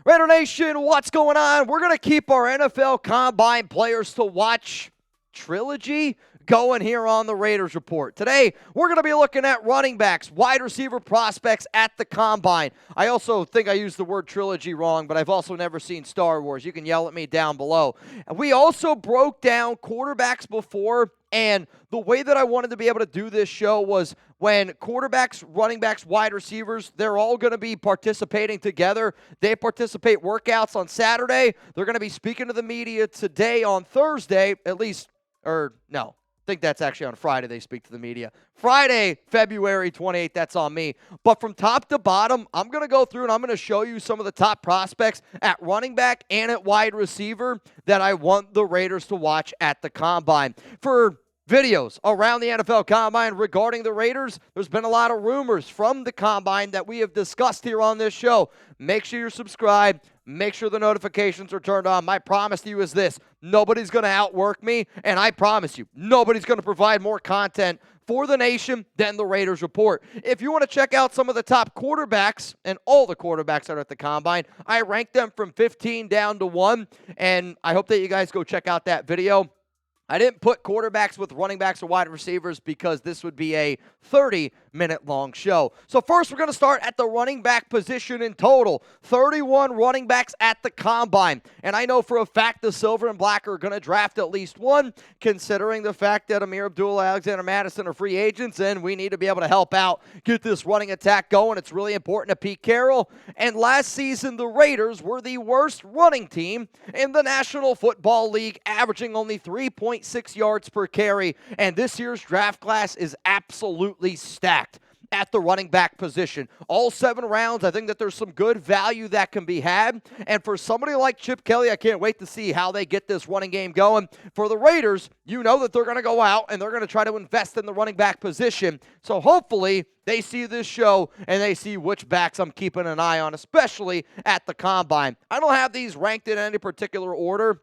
Raider Nation, what's going on? We're going to keep our NFL Combine players to watch trilogy going here on the Raiders Report. Today, we're going to be looking at running backs, wide receiver prospects at the Combine. I also think I used the word trilogy wrong, but I've also never seen Star Wars. You can yell at me down below. And we also broke down quarterbacks before, and the way that I wanted to be able to do this show was when quarterbacks, running backs, wide receivers, they're all going to be participating together. They participate workouts on Saturday. They're going to be speaking to the media today on Thursday, at least, or no. I think that's actually on Friday they speak to the media. Friday, February 28th, that's on me. But from top to bottom, I'm going to go through and I'm going to show you some of the top prospects at running back and at wide receiver that I want the Raiders to watch at the Combine. For videos around the NFL Combine regarding the Raiders, there's been a lot of rumors from the Combine that we have discussed here on this show. Make sure you're subscribed. Make sure the notifications are turned on. My promise to you is this: nobody's going to outwork me, and I promise you, nobody's going to provide more content for the nation than the Raiders Report. If you want to check out some of the top quarterbacks, and all the quarterbacks that are at the Combine, I ranked them from 15 down to 1, and I hope that you guys go check out that video. I didn't put quarterbacks with running backs or wide receivers because this would be a 30-minute long show. So first, we're going to start at the running back position in total. 31 running backs at the Combine. And I know for a fact the Silver and Black are going to draft at least one, considering the fact that Amir Abdullah, Alexander Madison are free agents, and we need to be able to help out, get this running attack going. It's really important to Pete Carroll. And last season, the Raiders were the worst running team in the National Football League, averaging only 3.6 yards per carry, and this year's draft class is absolutely stacked at the running back position. All 7 rounds, I think that there's some good value that can be had, and for somebody like Chip Kelly, I can't wait to see how they get this running game going. For the Raiders, you know that they're going to go out and they're going to try to invest in the running back position, so hopefully they see this show and they see which backs I'm keeping an eye on, especially at the Combine. I don't have these ranked in any particular order.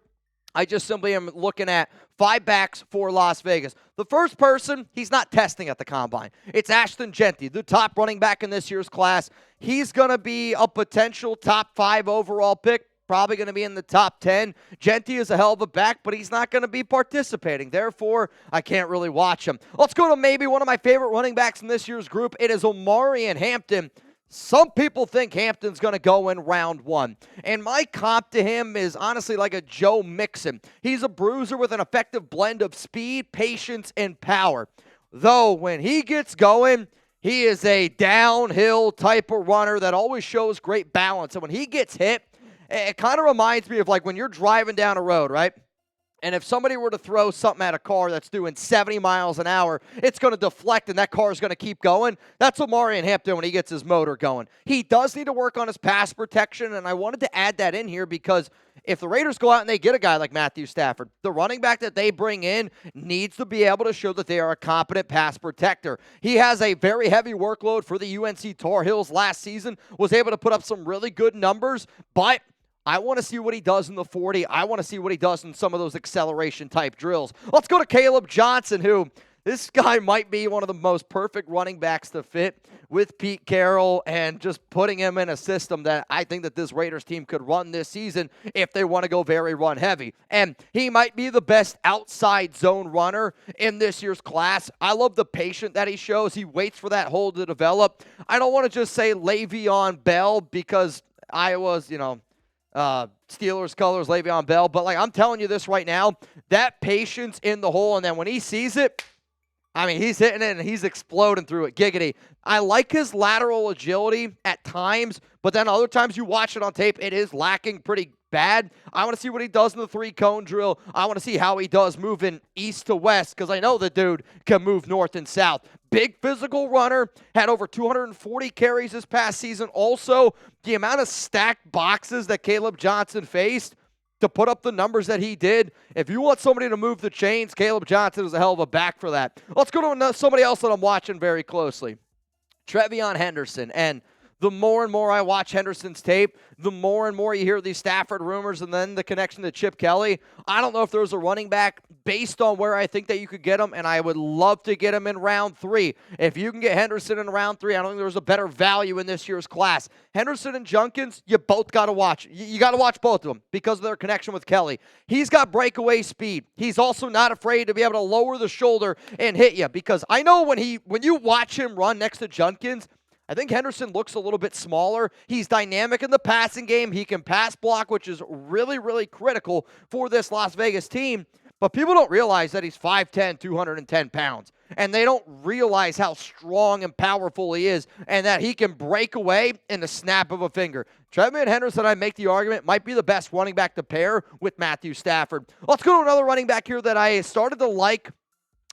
I just simply am looking at 5 backs for Las Vegas. The first person, he's not testing at the Combine. It's Ashton Jeanty, the top running back in this year's class. He's going to be a potential top 5 overall pick, probably going to be in the top 10. Jeanty is a hell of a back, but he's not going to be participating. Therefore, I can't really watch him. Let's go to maybe one of my favorite running backs in this year's group. It is Omarion Hampton. Some people think Hampton's going to go in round 1. And my comp to him is honestly like a Joe Mixon. He's a bruiser with an effective blend of speed, patience, and power. Though when he gets going, he is a downhill type of runner that always shows great balance. And when he gets hit, it kind of reminds me of like when you're driving down a road, right? And if somebody were to throw something at a car that's doing 70 miles an hour, it's going to deflect and that car is going to keep going. That's Omarion Hampton when he gets his motor going. He does need to work on his pass protection, and I wanted to add that in here because if the Raiders go out and they get a guy like Matthew Stafford, the running back that they bring in needs to be able to show that they are a competent pass protector. He has a very heavy workload for the UNC Tar Heels last season, was able to put up some really good numbers, but I want to see what he does in the 40. I want to see what he does in some of those acceleration-type drills. Let's go to Caleb Johnson, who this guy might be one of the most perfect running backs to fit with Pete Carroll and just putting him in a system that I think that this Raiders team could run this season if they want to go very run-heavy. And he might be the best outside zone runner in this year's class. I love the patience that he shows. He waits for that hole to develop. I don't want to just say Le'Veon Bell because Iowa's, Steelers colors, Le'Veon Bell. But, I'm telling you this right now, that patience in the hole, and then when he sees it, he's hitting it and he's exploding through it. Giggity. I like his lateral agility at times, but then other times you watch it on tape, it is lacking pretty bad. I want to see what he does in the 3-cone drill. I want to see how he does moving east to west because I know the dude can move north and south. Big physical runner, had over 240 carries this past season. Also, the amount of stacked boxes that Caleb Johnson faced to put up the numbers that he did. If you want somebody to move the chains, Caleb Johnson is a hell of a back for that. Let's go to somebody else that I'm watching very closely. TreVeyon Henderson. And the more and more I watch Henderson's tape, the more and more you hear these Stafford rumors and then the connection to Chip Kelly. I don't know if there's a running back based on where I think that you could get him, and I would love to get him in round 3. If you can get Henderson in round 3, I don't think there's a better value in this year's class. Henderson and Junkins, you both got to watch. You got to watch both of them because of their connection with Kelly. He's got breakaway speed. He's also not afraid to be able to lower the shoulder and hit you, because I know when you watch him run next to Junkins, I think Henderson looks a little bit smaller. He's dynamic in the passing game. He can pass block, which is really, really critical for this Las Vegas team. But people don't realize that he's 5'10", 210 pounds. And they don't realize how strong and powerful he is and that he can break away in the snap of a finger. TreVeyon Henderson, I make the argument, might be the best running back to pair with Matthew Stafford. Let's go to another running back here that I started to like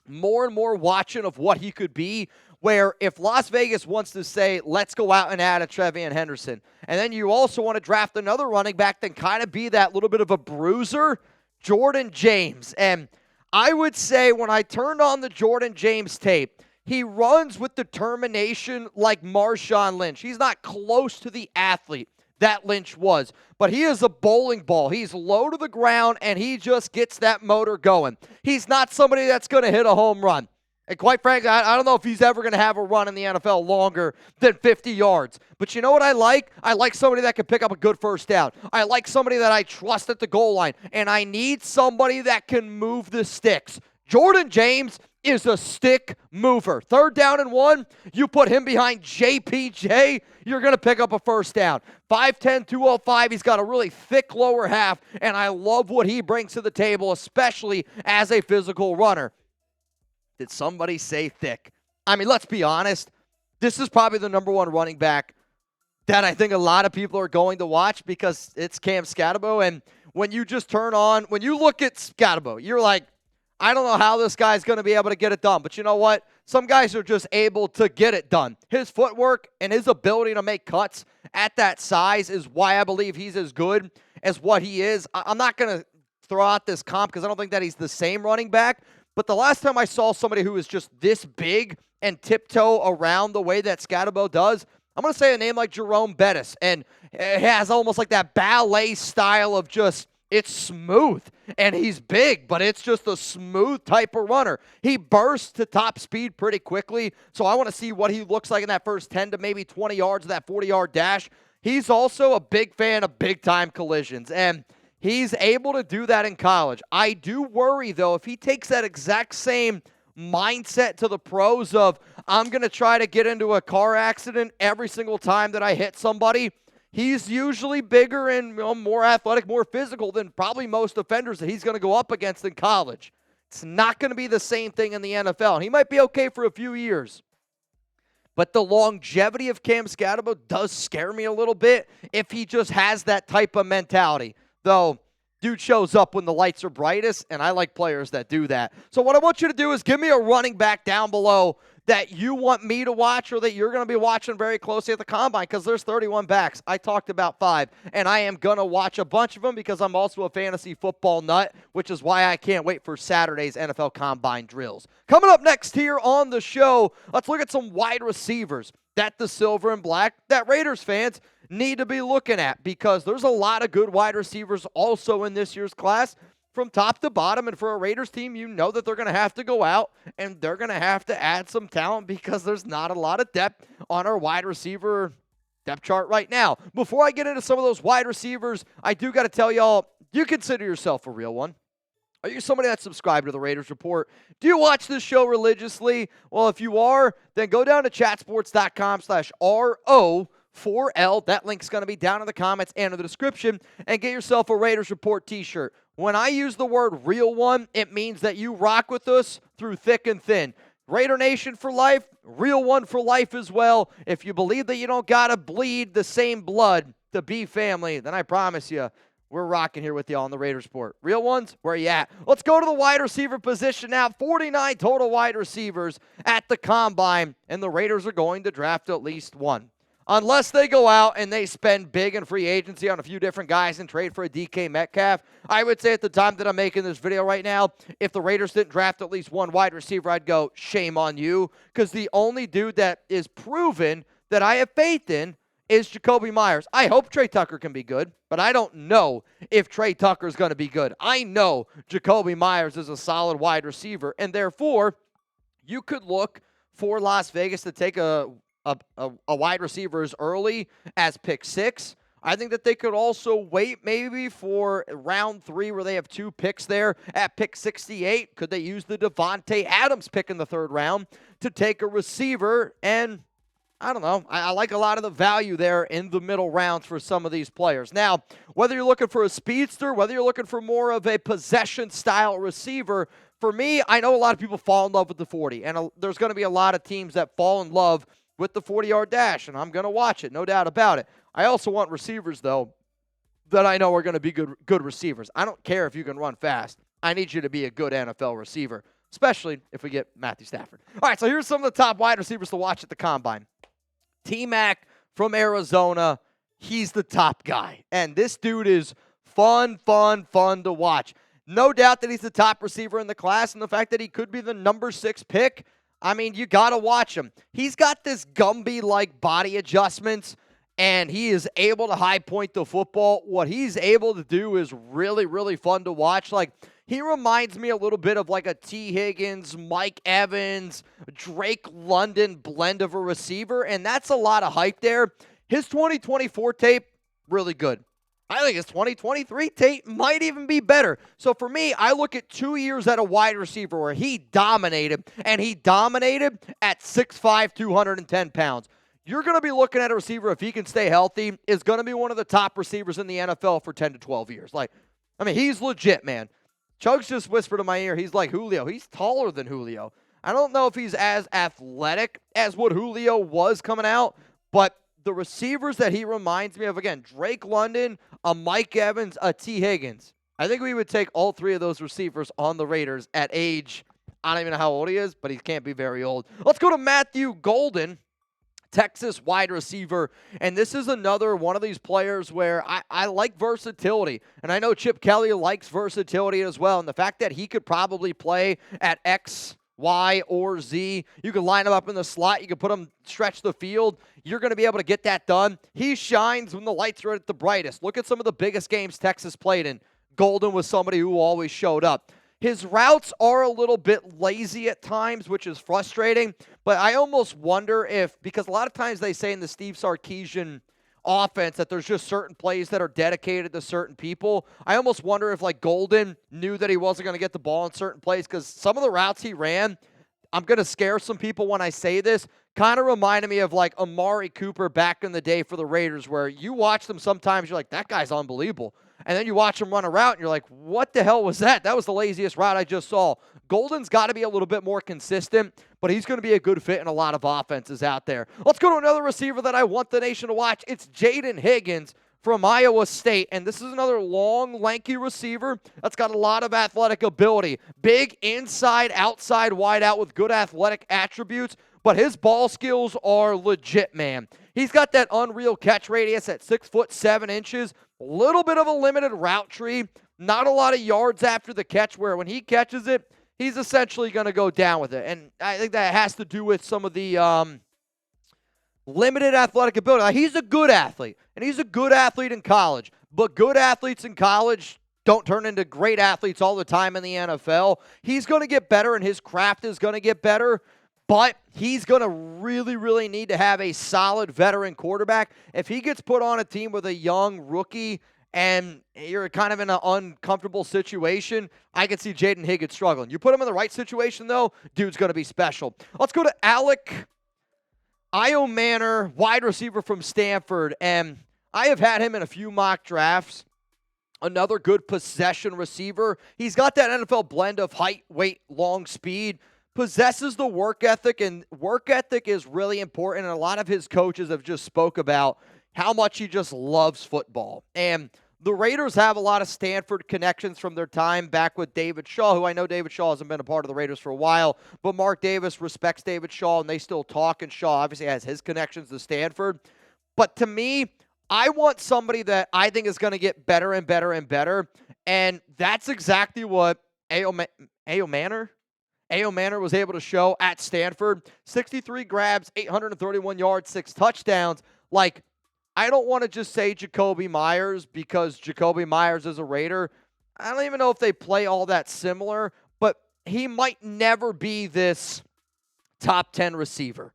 more and more watching of what he could be, where if Las Vegas wants to say, let's go out and add a TreVeyon Henderson, and then you also want to draft another running back, then kind of be that little bit of a bruiser, Jordan James. And I would say when I turned on the Jordan James tape, he runs with determination like Marshawn Lynch. He's not close to the athlete that Lynch was, but he is a bowling ball. He's low to the ground, and he just gets that motor going. He's not somebody that's going to hit a home run. And quite frankly, I don't know if he's ever going to have a run in the NFL longer than 50 yards. But you know what I like? I like somebody that can pick up a good first down. I like somebody that I trust at the goal line. And I need somebody that can move the sticks. Jordan James is a stick mover. 3rd down and 1, you put him behind JPJ, you're going to pick up a first down. 5'10", 205, he's got a really thick lower half, and I love what he brings to the table, especially as a physical runner. Did somebody say thick? I mean, let's be honest. This is probably the number 1 running back that I think a lot of people are going to watch because it's Cam Scatterbo. And when you just when you look at Scatterbo, you're like, I don't know how this guy's going to be able to get it done. But you know what? Some guys are just able to get it done. His footwork and his ability to make cuts at that size is why I believe he's as good as what he is. I'm not going to throw out this comp because I don't think that he's the same running back. But the last time I saw somebody who was just this big and tiptoe around the way that Scatterbo does, I'm going to say a name like Jerome Bettis. And it has almost like that ballet style of just, it's smooth. And he's big, but it's just a smooth type of runner. He bursts to top speed pretty quickly. So I want to see what he looks like in that first 10 to maybe 20 yards of that 40-yard dash. He's also a big fan of big-time collisions. And he's able to do that in college. I do worry, though, if he takes that exact same mindset to the pros of, I'm going to try to get into a car accident every single time that I hit somebody. He's usually bigger and more athletic, more physical than probably most offenders that he's going to go up against in college. It's not going to be the same thing in the NFL. He might be okay for a few years. But the longevity of Cam Scatterbo does scare me a little bit if he just has that type of mentality. Though, dude shows up when the lights are brightest, and I like players that do that. So what I want you to do is give me a running back down below that you want me to watch or that you're going to be watching very closely at the Combine, because there's 31 backs. I talked about 5, and I am going to watch a bunch of them because I'm also a fantasy football nut, which is why I can't wait for Saturday's NFL Combine drills. Coming up next here on the show, let's look at some wide receivers that the silver and black, that Raiders fans need to be looking at, because there's a lot of good wide receivers also in this year's class from top to bottom. And for a Raiders team, you know that they're going to have to go out and they're going to have to add some talent because there's not a lot of depth on our wide receiver depth chart right now. Before I get into some of those wide receivers, I do got to tell y'all, you consider yourself a real one. Are you somebody that's subscribed to the Raiders Report? Do you watch this show religiously? Well, if you are, then go down to chatsports.com/RO4L. That link's going to be down in the comments and in the description, and get yourself a Raiders Report t-shirt. When I use the word real one, it means that you rock with us through thick and thin. Raider Nation for life, real one for life as well. If you believe that you don't got to bleed the same blood to be family, then I promise you, we're rocking here with you on the Raiders Report. Real ones, where you at? Let's go to the wide receiver position now. 49 total wide receivers at the Combine, and the Raiders are going to draft at least one. Unless they go out and they spend big in free agency on a few different guys and trade for a DK Metcalf, I would say at the time that I'm making this video right now, if the Raiders didn't draft at least one wide receiver, I'd go, shame on you, because the only dude that is proven that I have faith in is Jakobi Meyers. I hope Trey Tucker can be good, but I don't know if Trey Tucker is going to be good. I know Jakobi Meyers is a solid wide receiver, and therefore you could look for Las Vegas to take a wide receiver as early as pick 6. I think that they could also wait maybe for round 3 where they have 2 picks there at pick 68. Could they use the Devontae Adams pick in the 3rd round to take a receiver? And I don't know. I like a lot of the value there in the middle rounds for some of these players. Now, whether you're looking for a speedster, whether you're looking for more of a possession-style receiver, for me, I know a lot of people fall in love with the 40, and there's going to be a lot of teams that fall in love with the 40-yard dash, and I'm going to watch it, no doubt about it. I also want receivers, though, that I know are going to be good receivers. I don't care if you can run fast. I need you to be a good NFL receiver, especially if we get Matthew Stafford. All right, so here's some of the top wide receivers to watch at the Combine. T-Mac from Arizona, he's the top guy. And this dude is fun to watch. No doubt that he's the top receiver in the class, and the fact that he could be the number 6 pick, I mean, you got to watch him. He's got this Gumby-like body adjustments, and he is able to high point the football. What he's able to do is really fun to watch. Like, he reminds me a little bit of like a T. Higgins, Mike Evans, Drake London blend of a receiver, and that's a lot of hype there. His 2024 tape, really good. I think his 2023 tape might even be better. So for me, I look at 2 years at a wide receiver where he dominated, and he dominated at 6'5", 210 pounds. You're going to be looking at a receiver, if he can stay healthy, is going to be one of the top receivers in the NFL for 10 to 12 years. Like, I mean, he's legit, man. Chugs just whispered in my ear, he's like Julio. He's taller than Julio. I don't know if he's as athletic as what Julio was coming out, but the receivers that he reminds me of, again, Drake London, a Mike Evans, a T. Higgins. I think we would take all 3 of those receivers on the Raiders at age, I don't even know how old he is, but he can't be very old. Let's go to Matthew Golden, Texas wide receiver, and this is another one of these players where I like versatility, and I know Chip Kelly likes versatility as well, and the fact that he could probably play at X, Y, or Z, you can line him up in the slot, you can put him stretch the field, you're going to be able to get that done. He shines when the lights are at the brightest. Look at some of the biggest games Texas played in. Golden was somebody who always showed up. His routes are a little bit lazy at times, which is frustrating, but I almost wonder if, because a lot of times they say in the Steve Sarkisian offense that there's just certain plays that are dedicated to certain people. I almost wonder if, like, Golden knew that he wasn't going to get the ball in certain plays, because some of the routes he ran, I'm going to scare some people when I say this, kind of reminded me of, like, Amari Cooper back in the day for the Raiders, where you watch them sometimes, you're like, that guy's unbelievable. And then you watch him run a route, and you're like, what the hell was that? That was the laziest route I just saw. Golden's got to be a little bit more consistent, but he's going to be a good fit in a lot of offenses out there. Let's go to another receiver that I want the nation to watch. It's Jaydon Higgins from Iowa State, and this is another long, lanky receiver that's got a lot of athletic ability. Big inside, outside, wide out with good athletic attributes, but his ball skills are legit, man. He's got that unreal catch radius at 6'7". A little bit of a limited route tree. Not a lot of yards after the catch, where when he catches it, he's essentially going to go down with it. And I think that has to do with some of the limited athletic ability. Now, he's a good athlete, and he's a good athlete in college. But good athletes in college don't turn into great athletes all the time in the NFL. He's going to get better, and his craft is going to get better. But he's going to really need to have a solid veteran quarterback. If he gets put on a team with a young rookie and you're kind of in an uncomfortable situation, I can see Jaydon Higgins struggling. You put him in the right situation, though, dude's going to be special. Let's go to Alec Iomanner, wide receiver from Stanford. And I have had him in a few mock drafts. Another good possession receiver. He's got that NFL blend of height, weight, long speed. Possesses the work ethic, and work ethic is really important, and a lot of his coaches have just spoke about how much he just loves football. And the Raiders have a lot of Stanford connections from their time back with David Shaw, who I know David Shaw hasn't been a part of the Raiders for a while, but Mark Davis respects David Shaw, and they still talk, and Shaw obviously has his connections to Stanford. But to me, I want somebody that I think is going to get better and better and better, and that's exactly what Iomanner was able to show at Stanford. 63 grabs, 831 yards, 6 touchdowns. Like, I don't want to just say Jakobi Meyers because Jakobi Meyers is a Raider. I don't even know if they play all that similar, but he might never be this top 10 receiver.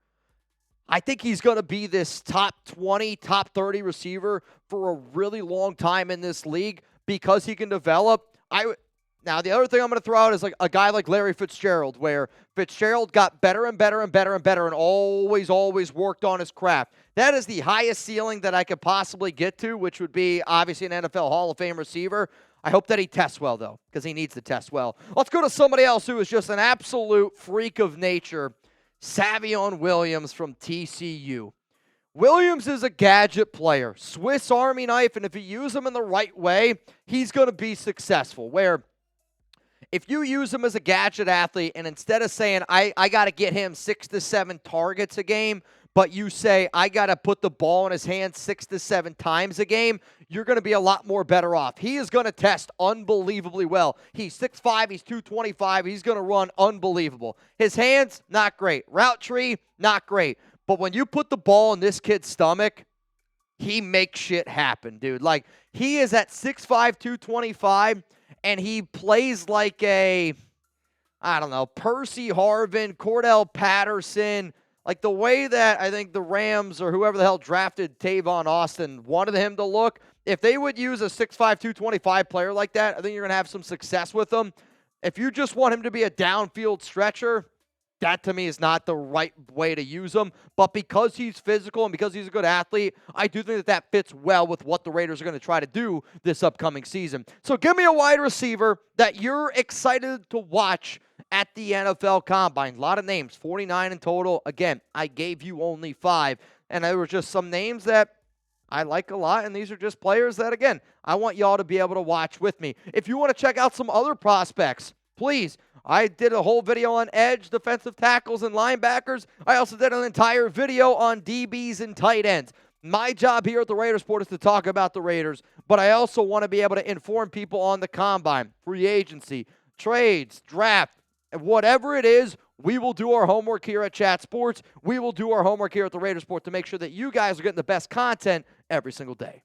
I think he's going to be this top 20, top 30 receiver for a really long time in this league because he can develop. Now, the other thing I'm going to throw out is like a guy like Larry Fitzgerald, where Fitzgerald got better and better and better and better and always worked on his craft. That is the highest ceiling that I could possibly get to, which would be obviously an NFL Hall of Fame receiver. I hope that he tests well, though, because he needs to test well. Let's go to somebody else who is just an absolute freak of nature, Savion Williams from TCU. Williams is a gadget player, Swiss Army knife, and if you use him in the right way, he's going to be successful. Where if you use him as a gadget athlete and instead of saying, I got to get him 6 to 7 targets a game, but you say, I got to put the ball in his hands 6 to 7 times a game, you're going to be a lot more better off. He is going to test unbelievably well. He's 6'5", he's 225, he's going to run unbelievable. His hands, not great. Route tree, not great. But when you put the ball in this kid's stomach, he makes shit happen, dude. Like, he is at 6'5", 225, and he plays like a, I don't know, Percy Harvin, Cordell Patterson, like the way that I think the Rams or whoever the hell drafted Tavon Austin wanted him to look. If they would use a 6'5", 225 player like that, I think you're going to have some success with him. If you just want him to be a downfield stretcher, that to me is not the right way to use him. But because he's physical and because he's a good athlete, I do think that that fits well with what the Raiders are going to try to do this upcoming season. So give me a wide receiver that you're excited to watch at the NFL Combine. A lot of names, 49 in total. Again, I gave you only 5. And there were just some names that I like a lot, and these are just players that, again, I want y'all to be able to watch with me. If you want to check out some other prospects, please. I did a whole video on edge, defensive tackles, and linebackers. I also did an entire video on DBs and tight ends. My job here at the Raiders Report is to talk about the Raiders, but I also want to be able to inform people on the Combine, free agency, trades, draft, and whatever it is. We will do our homework here at Chat Sports. We will do our homework here at the Raiders Report to make sure that you guys are getting the best content every single day.